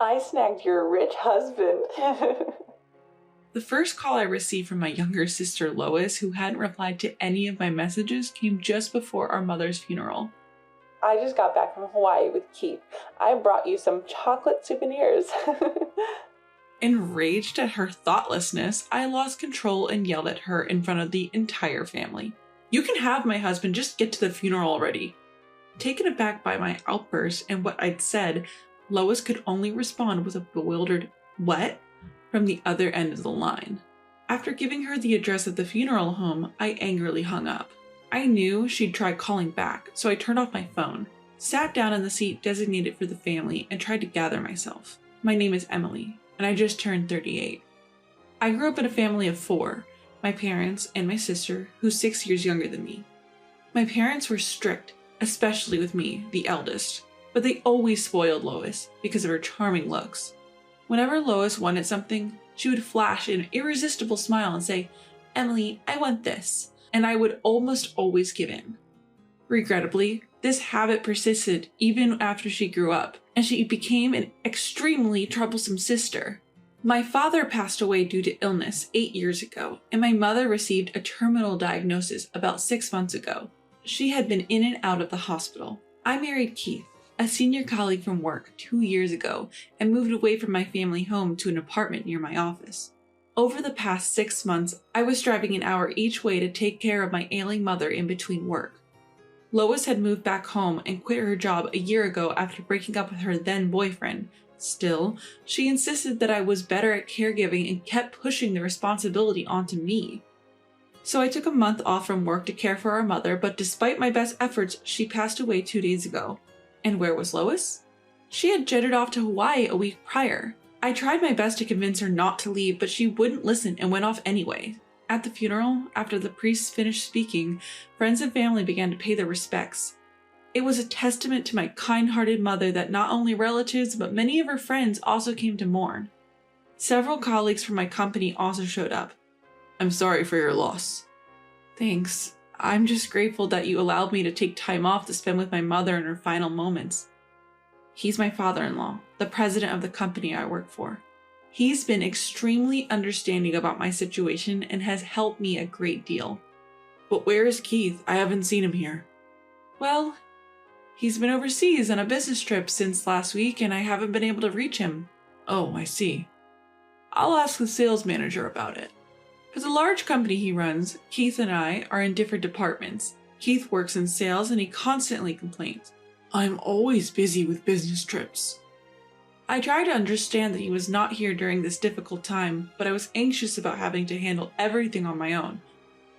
I snagged your rich husband. The first call I received from my younger sister Lois, who hadn't replied to any of my messages, came just before our mother's funeral. I just got back from Hawaii with Keith. I brought you some chocolate souvenirs. Enraged at her thoughtlessness, I lost control and yelled at her in front of the entire family. "You can have my husband, just get to the funeral already." Taken aback by my outburst and what I'd said, Lois could only respond with a bewildered "what?" from the other end of the line. After giving her the address of the funeral home, I angrily hung up. I knew she'd try calling back, so I turned off my phone, sat down in the seat designated for the family, and tried to gather myself. My name is Emily, and I just turned 38. I grew up in a family of 4, my parents and my sister, who's 6 years younger than me. My parents were strict, especially with me, the eldest, but they always spoiled Lois because of her charming looks. Whenever Lois wanted something, she would flash an irresistible smile and say, "Emily, I want this," and I would almost always give in. Regrettably, this habit persisted even after she grew up, and she became an extremely troublesome sister. My father passed away due to illness 8 years ago, and my mother received a terminal diagnosis about 6 months ago. She had been in and out of the hospital. I married Keith, a senior colleague from work, 2 years ago, and moved away from my family home to an apartment near my office. Over the past 6 months, I was driving an hour each way to take care of my ailing mother in between work. Lois had moved back home and quit her job a year ago after breaking up with her then boyfriend. Still, she insisted that I was better at caregiving and kept pushing the responsibility onto me. So I took a month off from work to care for our mother, but despite my best efforts, she passed away 2 days ago. And where was Lois? She had jetted off to Hawaii a week prior. I tried my best to convince her not to leave, but she wouldn't listen and went off anyway. At the funeral, after the priest finished speaking, friends and family began to pay their respects. It was a testament to my kind-hearted mother that not only relatives, but many of her friends also came to mourn. Several colleagues from my company also showed up. "I'm sorry for your loss." "Thanks. I'm just grateful that you allowed me to take time off to spend with my mother in her final moments." He's my father-in-law, the president of the company I work for. He's been extremely understanding about my situation and has helped me a great deal. "But where is Keith? I haven't seen him here." "Well, he's been overseas on a business trip since last week and I haven't been able to reach him." "Oh, I see. I'll ask the sales manager about it." For the large company he runs, Keith and I are in different departments. Keith works in sales and he constantly complains, "I'm always busy with business trips." I tried to understand that he was not here during this difficult time, but I was anxious about having to handle everything on my own,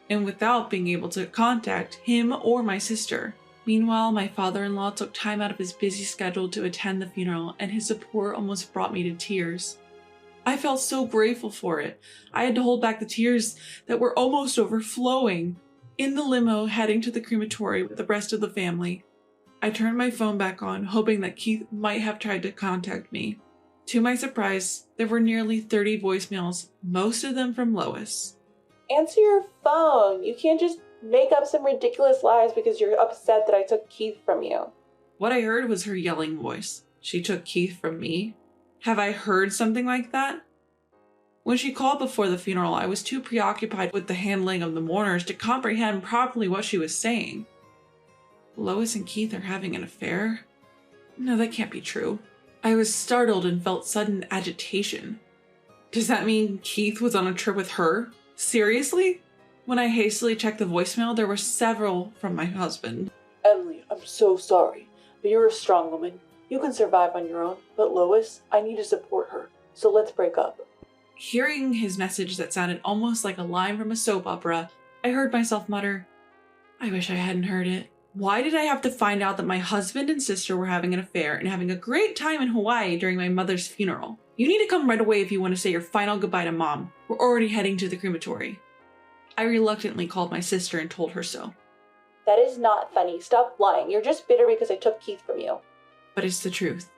and without being able to contact him or my sister. Meanwhile, my father-in-law took time out of his busy schedule to attend the funeral, and his support almost brought me to tears. I felt so grateful for it. I had to hold back the tears that were almost overflowing. In the limo heading to the crematory with the rest of the family, I turned my phone back on, hoping that Keith might have tried to contact me. To my surprise, there were nearly 30 voicemails, most of them from Lois. Answer your phone. You can't just make up some ridiculous lies because you're upset that I took Keith from you. What I heard was her yelling voice. She took Keith from me? Have I heard something like that? When she called before the funeral, I was too preoccupied with the handling of the mourners to comprehend properly what she was saying. Lois and Keith are having an affair? No, that can't be true. I was startled and felt sudden agitation. Does that mean Keith was on a trip with her? Seriously? When I hastily checked the voicemail, there were several from my husband. "Emily, I'm so sorry, but you're a strong woman. You can survive on your own, but Lois, I need to support her, so let's break up." Hearing his message that sounded almost like a line from a soap opera, I heard myself mutter, "I wish I hadn't heard it. Why did I have to find out that my husband and sister were having an affair and having a great time in Hawaii during my mother's funeral? You need to come right away if you want to say your final goodbye to Mom. We're already heading to the crematory." I reluctantly called my sister and told her so. "That is not funny. Stop lying. You're just bitter because I took Keith from you." But it's the truth.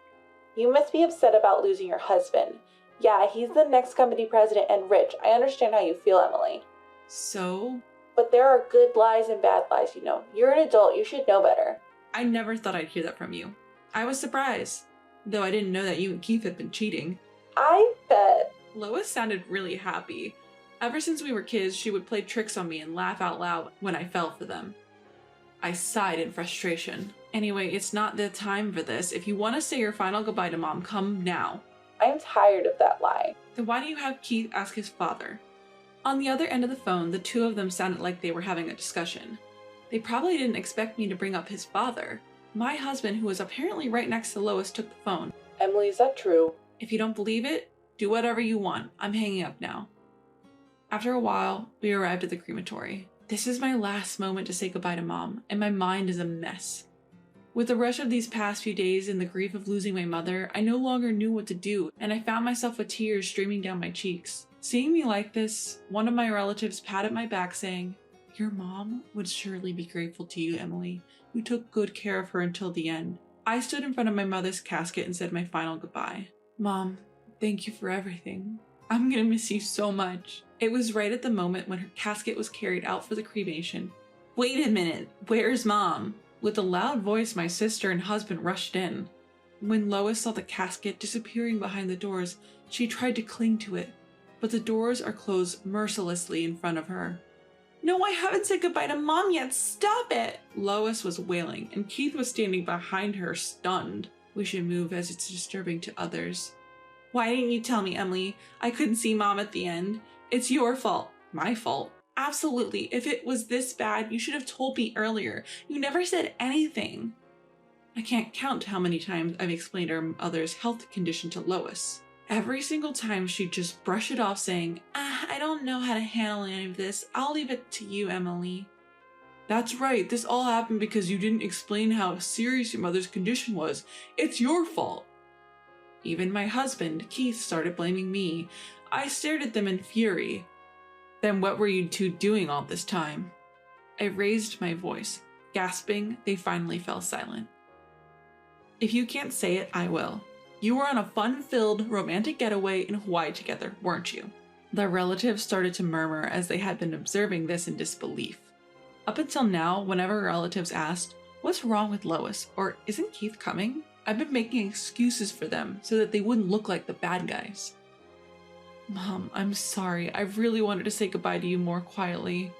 "You must be upset about losing your husband. Yeah, he's the next company president and rich. I understand how you feel, Emily. So? But there are good lies and bad lies, You're an adult. You should know better." I never thought I'd hear that from you. I was surprised. though I didn't know that you and Keith had been cheating. I bet. Lois sounded really happy. Ever since we were kids, she would play tricks on me and laugh out loud when I fell for them. I sighed in frustration. Anyway, it's not the time for this. If you want to say your final goodbye to Mom, come now. I'm tired of that lie. Then why do you have Keith ask his father? On the other end of the phone, the two of them sounded like they were having a discussion. They probably didn't expect me to bring up his father. My husband, who was apparently right next to Lois, took the phone. Emily, is that true? If you don't believe it, do whatever you want. I'm hanging up now. After a while, we arrived at the crematory. This is my last moment to say goodbye to Mom, and my mind is a mess. With the rush of these past few days and the grief of losing my mother, I no longer knew what to do, and I found myself with tears streaming down my cheeks. Seeing me like this, one of my relatives patted my back saying, "Your mom would surely be grateful to you, Emily. You took good care of her until the end." I stood in front of my mother's casket and said my final goodbye. "Mom, thank you for everything. I'm gonna miss you so much." It was right at the moment when her casket was carried out for the cremation. "Wait a minute, where's Mom?" With a loud voice, my sister and husband rushed in. When Lois saw the casket disappearing behind the doors, she tried to cling to it, but the doors are closed mercilessly in front of her. "No, I haven't said goodbye to Mom yet, stop it!" Lois was wailing, and Keith was standing behind her, stunned. "We should move as it's disturbing to others." "Why didn't you tell me, Emily? I couldn't see Mom at the end. It's your fault." "My fault?" "Absolutely. If it was this bad, you should have told me earlier. You never said anything." I can't count how many times I've explained our mother's health condition to Lois. Every single time she'd just brush it off saying, "I don't know how to handle any of this. I'll leave it to you, Emily." "That's right. This all happened because you didn't explain how serious your mother's condition was. It's your fault." Even my husband, Keith, started blaming me. I stared at them in fury. "Then what were you two doing all this time?" I raised my voice. Gasping, they finally fell silent. "If you can't say it, I will. You were on a fun-filled, romantic getaway in Hawaii together, weren't you?" The relatives started to murmur as they had been observing this in disbelief. Up until now, whenever relatives asked, "What's wrong with Lois?" or "Isn't Keith coming?" I've been making excuses for them so that they wouldn't look like the bad guys. "Mom, I'm sorry. I really wanted to say goodbye to you more quietly."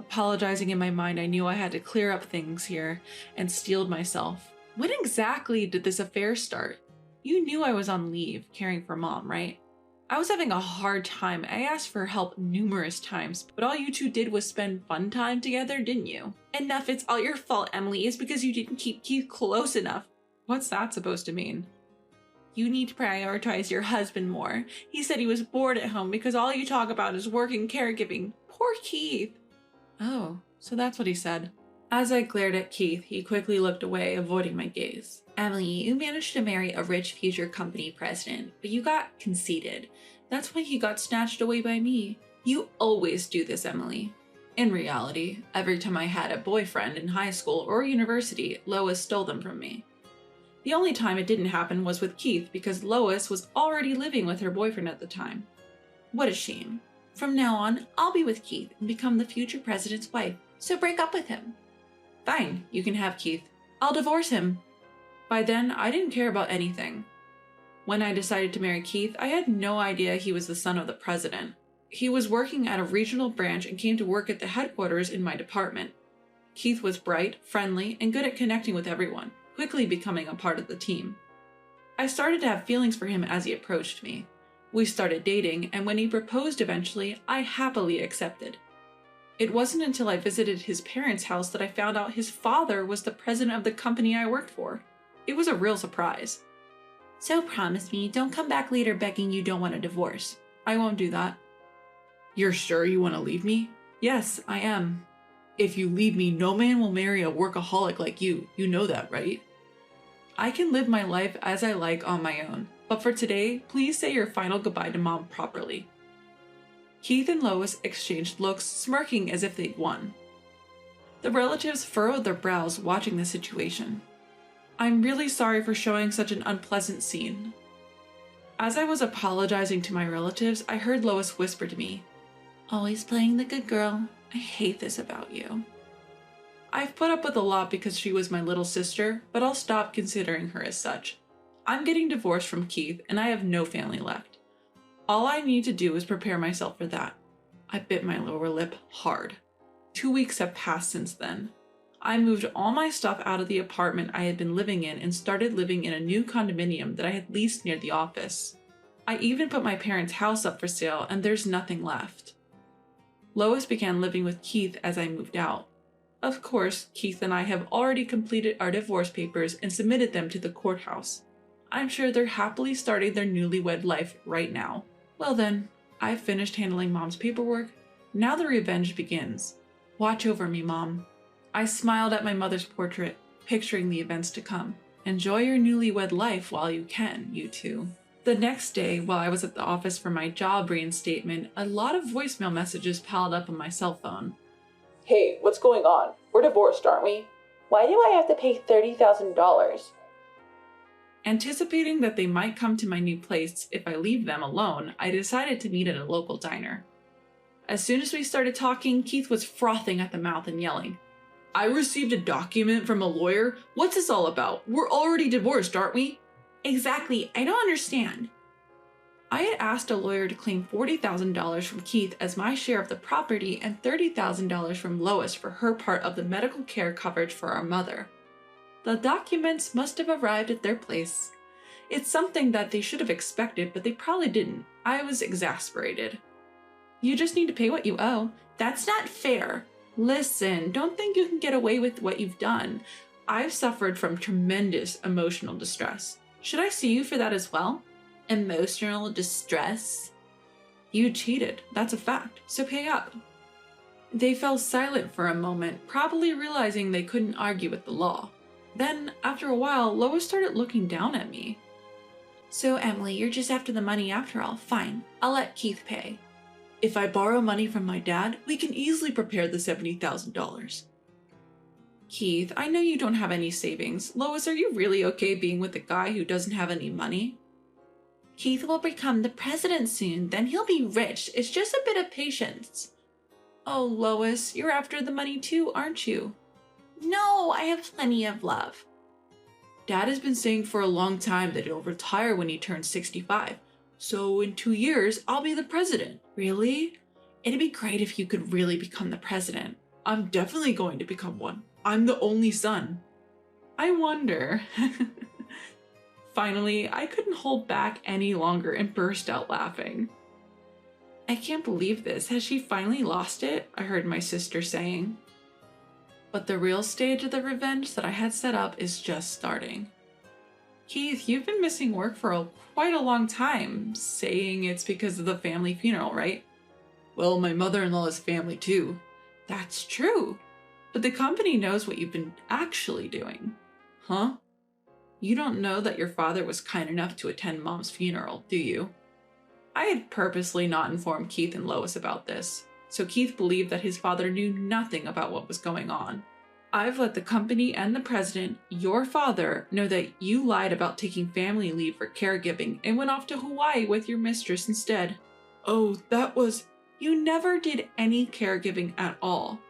Apologizing in my mind, I knew I had to clear up things here and steeled myself. When exactly did this affair start? You knew I was on leave, caring for Mom, right? I was having a hard time. I asked for help numerous times, but all you two did was spend fun time together, didn't you? "Enough, it's all your fault, Emily. It's because you didn't keep Keith close enough." What's that supposed to mean? "You need to prioritize your husband more. He said he was bored at home because all you talk about is work and caregiving. Poor Keith." Oh, so that's what he said. As I glared at Keith, he quickly looked away, avoiding my gaze. "Emily, you managed to marry a rich future company president, but you got conceited. That's why he got snatched away by me. You always do this, Emily." In reality, every time I had a boyfriend in high school or university, Lois stole them from me. The only time it didn't happen was with Keith because Lois was already living with her boyfriend at the time. What a shame. From now on, I'll be with Keith and become the future president's wife, so break up with him. Fine, you can have Keith. I'll divorce him. By then, I didn't care about anything. When I decided to marry Keith, I had no idea he was the son of the president. He was working at a regional branch and came to work at the headquarters in my department. Keith was bright, friendly, and good at connecting with everyone, quickly becoming a part of the team. I started to have feelings for him as he approached me. We started dating, and when he proposed eventually, I happily accepted. It wasn't until I visited his parents' house that I found out his father was the president of the company I worked for. It was a real surprise. "So promise me, don't come back later begging you don't want a divorce." "I won't do that." "You're sure you want to leave me?" "Yes, I am." "If you leave me, no man will marry a workaholic like you. You know that, right?" "I can live my life as I like on my own, but for today, please say your final goodbye to Mom properly." Keith and Lois exchanged looks, smirking as if they'd won. The relatives furrowed their brows watching the situation. "I'm really sorry for showing such an unpleasant scene." As I was apologizing to my relatives, I heard Lois whisper to me, "Always playing the good girl. I hate this about you." I've put up with a lot because she was my little sister, but I'll stop considering her as such. I'm getting divorced from Keith and I have no family left. All I need to do is prepare myself for that. I bit my lower lip hard. 2 weeks have passed since then. I moved all my stuff out of the apartment I had been living in and started living in a new condominium that I had leased near the office. I even put my parents' house up for sale and there's nothing left. Lois began living with Keith as I moved out. Of course, Keith and I have already completed our divorce papers and submitted them to the courthouse. I'm sure they're happily starting their newlywed life right now. Well then, I've finished handling Mom's paperwork. Now the revenge begins. Watch over me, Mom. I smiled at my mother's portrait, picturing the events to come. Enjoy your newlywed life while you can, you two. The next day, while I was at the office for my job reinstatement, a lot of voicemail messages piled up on my cell phone. Hey, what's going on? We're divorced, aren't we? Why do I have to pay $30,000? Anticipating that they might come to my new place if I leave them alone, I decided to meet at a local diner. As soon as we started talking, Keith was frothing at the mouth and yelling, I received a document from a lawyer. What's this all about? We're already divorced, aren't we? Exactly, I don't understand. I had asked a lawyer to claim $40,000 from Keith as my share of the property and $30,000 from Lois for her part of the medical care coverage for our mother. The documents must have arrived at their place. It's something that they should have expected, but they probably didn't. I was exasperated. You just need to pay what you owe. That's not fair. Listen, don't think you can get away with what you've done. I've suffered from tremendous emotional distress. Should I sue you for that as well? Emotional distress? You cheated, that's a fact, so pay up. They fell silent for a moment, probably realizing they couldn't argue with the law. Then, after a while, Lois started looking down at me. So, Emily, you're just after the money after all. Fine, I'll let Keith pay. If I borrow money from my dad, we can easily prepare the $70,000. Keith, I know you don't have any savings. Lois, are you really okay being with a guy who doesn't have any money? Keith will become the president soon, then he'll be rich. It's just a bit of patience. Oh, Lois, you're after the money too, aren't you? No, I have plenty of love. Dad has been saying for a long time that he'll retire when he turns 65. So in 2 years, I'll be the president. Really? It'd be great if you could really become the president. I'm definitely going to become one. I'm the only son. I wonder. Finally, I couldn't hold back any longer and burst out laughing. I can't believe this. Has she finally lost it? I heard my sister saying. But the real stage of the revenge that I had set up is just starting. Keith, you've been missing work for quite a long time, saying it's because of the family funeral, right? Well, my mother-in-law is family too. That's true. But the company knows what you've been actually doing. Huh? You don't know that your father was kind enough to attend Mom's funeral, do you? I had purposely not informed Keith and Lois about this, so Keith believed that his father knew nothing about what was going on. I've let the company and the president, your father, know that you lied about taking family leave for caregiving and went off to Hawaii with your mistress instead. Oh, that was... You never did any caregiving at all.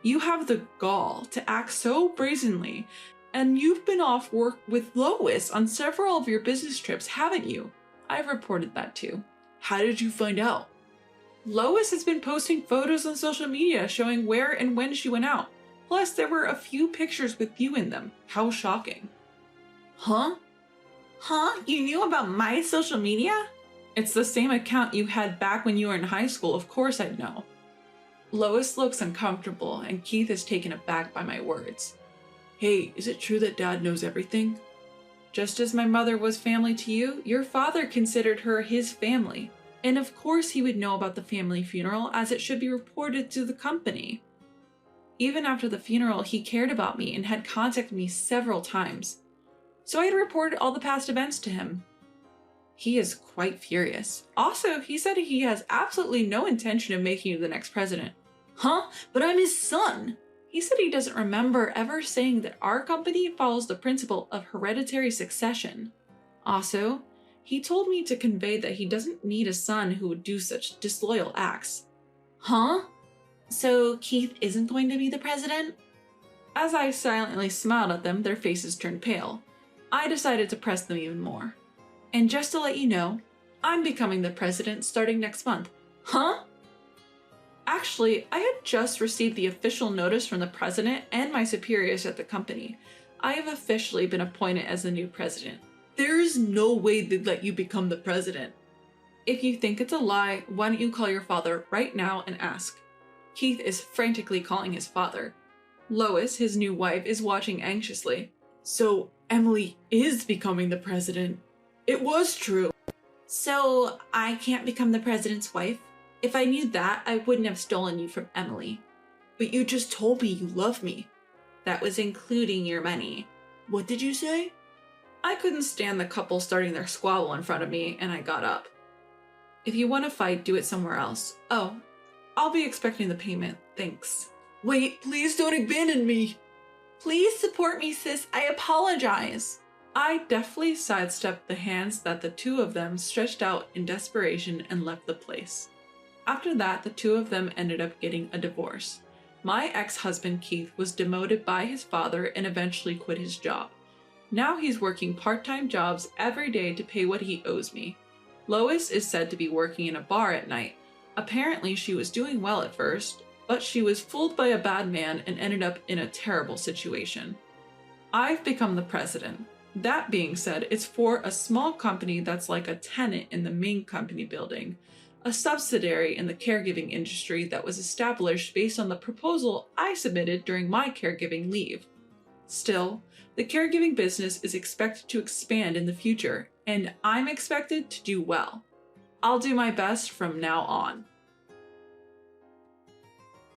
You have the gall to act so brazenly, and you've been off work with Lois on several of your business trips, haven't you? I've reported that too. How did you find out? Lois has been posting photos on social media showing where and when she went out. Plus, there were a few pictures with you in them. How shocking. Huh? Huh? You knew about my social media? It's the same account you had back when you were in high school. Of course I'd know. Lois looks uncomfortable, and Keith is taken aback by my words. Hey, is it true that Dad knows everything? Just as my mother was family to you, your father considered her his family. And of course he would know about the family funeral, as it should be reported to the company. Even after the funeral, he cared about me and had contacted me several times. So I had reported all the past events to him. He is quite furious. Also, he said he has absolutely no intention of making you the next president. Huh? But I'm his son! He said he doesn't remember ever saying that our company follows the principle of hereditary succession. Also, he told me to convey that he doesn't need a son who would do such disloyal acts. Huh? So Keith isn't going to be the president? As I silently smiled at them, their faces turned pale. I decided to press them even more. And just to let you know, I'm becoming the president starting next month. Huh? Actually, I had just received the official notice from the president and my superiors at the company. I have officially been appointed as the new president. There is no way they'd let you become the president. If you think it's a lie, why don't you call your father right now and ask? Keith is frantically calling his father. Lois, his new wife, is watching anxiously. So, Emily is becoming the president. It was true. So, I can't become the president's wife? If I knew that, I wouldn't have stolen you from Emily. But you just told me you love me. That was including your money. What did you say? I couldn't stand the couple starting their squabble in front of me, and I got up. If you want to fight, do it somewhere else. Oh, I'll be expecting the payment. Thanks. Wait, please don't abandon me. Please support me, sis. I apologize. I deftly sidestepped the hands that the two of them stretched out in desperation and left the place. After that, the two of them ended up getting a divorce. My ex-husband Keith was demoted by his father and eventually quit his job. Now he's working part-time jobs every day to pay what he owes me. Lois is said to be working in a bar at night. Apparently she was doing well at first, but she was fooled by a bad man and ended up in a terrible situation. I've become the president. That being said, it's for a small company that's like a tenant in the main company building, a subsidiary in the caregiving industry that was established based on the proposal I submitted during my caregiving leave. Still, the caregiving business is expected to expand in the future, and I'm expected to do well. I'll do my best from now on.